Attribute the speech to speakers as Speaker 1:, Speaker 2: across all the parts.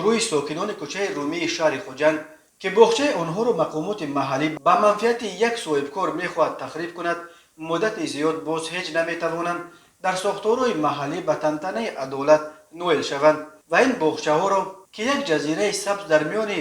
Speaker 1: روبروی ساکنان کوچه رومی شهر خوجند که باغچه آنها را مقامات محلی به منفعت یک صاحبکار میخواهد تخریب کند مدت زیاد باز هیچ نمیتوانند در ساختارهای محلی به تنتنه عدالت نویل شوند و این باغچه ها را که یک جزیره سبز در میان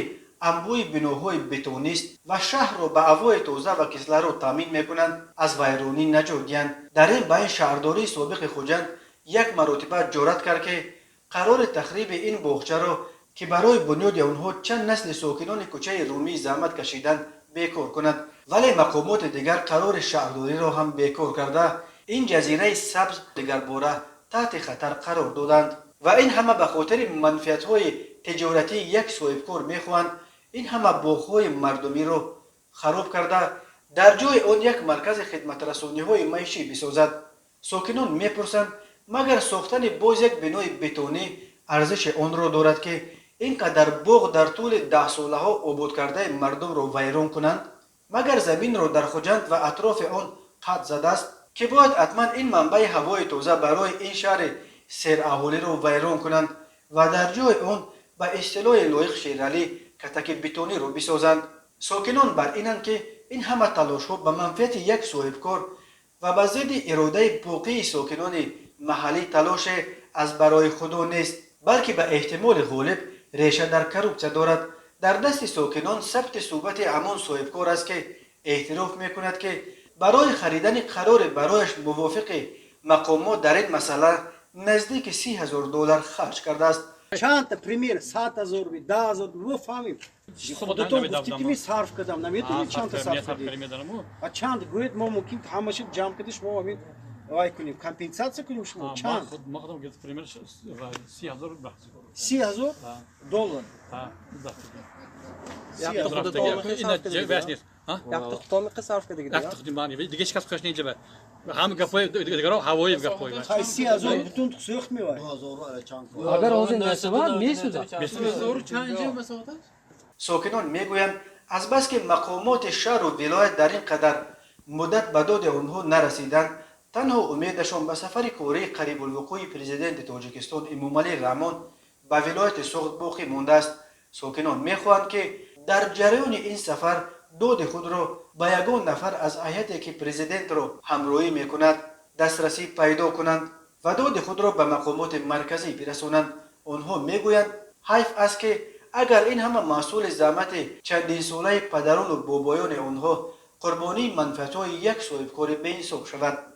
Speaker 1: انبوی بناهای بتونی است و شهر را به هوای تازه و کسلرو تامین میکنند از ویرانی نجویند. در این بین شهرداری سابق خوجند یک مرتبه جرأت کرد که قرار تخریب این باغچه را که برای بنیاد آنها چند نسل ساکنان کوچه رومی زحمت کشیدند بیکار کند، ولی مقامات دیگر قرار شهرداری را هم بیکار کرده این جزیره سبز دیگر باره تحت خطر قرار دادند و این همه به خاطر منفعت‌های تجارتی یک صاحبکار میخواهند این همه باغ‌های مردمی را خراب کرده در جای آن یک مرکز خدمت رسانی‌های معیشی بسازد. ساکنان میپرسند مگر ساختن باز یک بنای بتونی ارزش آن را دارد که اینقدر باغ در طول 10 ساله ها آباد کرده مردم را ویران کنند؟ مگر زمین را در خوجند و اطراف آن قطع زده است که باید حتما این منبع هوای تازه برای این شهر سیر اهالی را ویران کنند و در جای آن به اصطلاح لایق شیرالی کتک بتونی را بسازند؟ ساکنان بر اینند که این همه تلاش ها به منفعت یک صاحبکار و به ضد اراده باقی ساکنان محلی تلاش از برای خدا نیست بلکه به احتمال غالب ریشه در کروبچه دارد. در دست ساکنان ثبت صحبت همان صاحبکار است که اعتراف میکند که برای خریدن قرار برایش موافق مقامات در این مسئله نزدیک 30,000 دلار خرج کرده است.
Speaker 2: چند تا پریمیر 7,000 روی 10,000 رو فهمیم خودتون گفتی که می صرف کردم نمیتونید چند تا صرف کردید و چند گوید ما ممکن همش جمع کردیش ما همین وای کنیم کمپنساسیون کنیم شما چند
Speaker 3: ما خودم گفت پریمیر 30,000 بحث
Speaker 2: 30,000 دلار
Speaker 3: یک خودت این جواب نیست ها
Speaker 2: یک خودم صرف کردید
Speaker 3: یک خودم مانی دیگه هیچ کس کاش نمیجه هم گفای دیگه رو هوایی گفای
Speaker 2: 30,000 بتون سوخت میوای
Speaker 4: اگر از این نسبت میسوزه
Speaker 1: ساکنان میگویند از بس که مقامات شهر و ولایت در این قدر مدت به داد آنها نرسیدند تنها امیدشان به سفر کاری قریب الوقوع پرزیدنت تاجیکستان امامعلی رحمان به ولایت سوخت باقی مانده است. ساکنان میخواهند که در جریان این سفر داد خود را به یگان نفر از هیئتی که پرزیدنت را همراهی میکند دسترسی پیدا کنند و داد خود را به مقامات مرکزی برسانند. آنها میگویند حیف است که اگر این همه مسئول زحمت چندین ساله پدران و بابایان آنها قربانی منفعت‌های یک صاحبکار بی‌انصاف شود.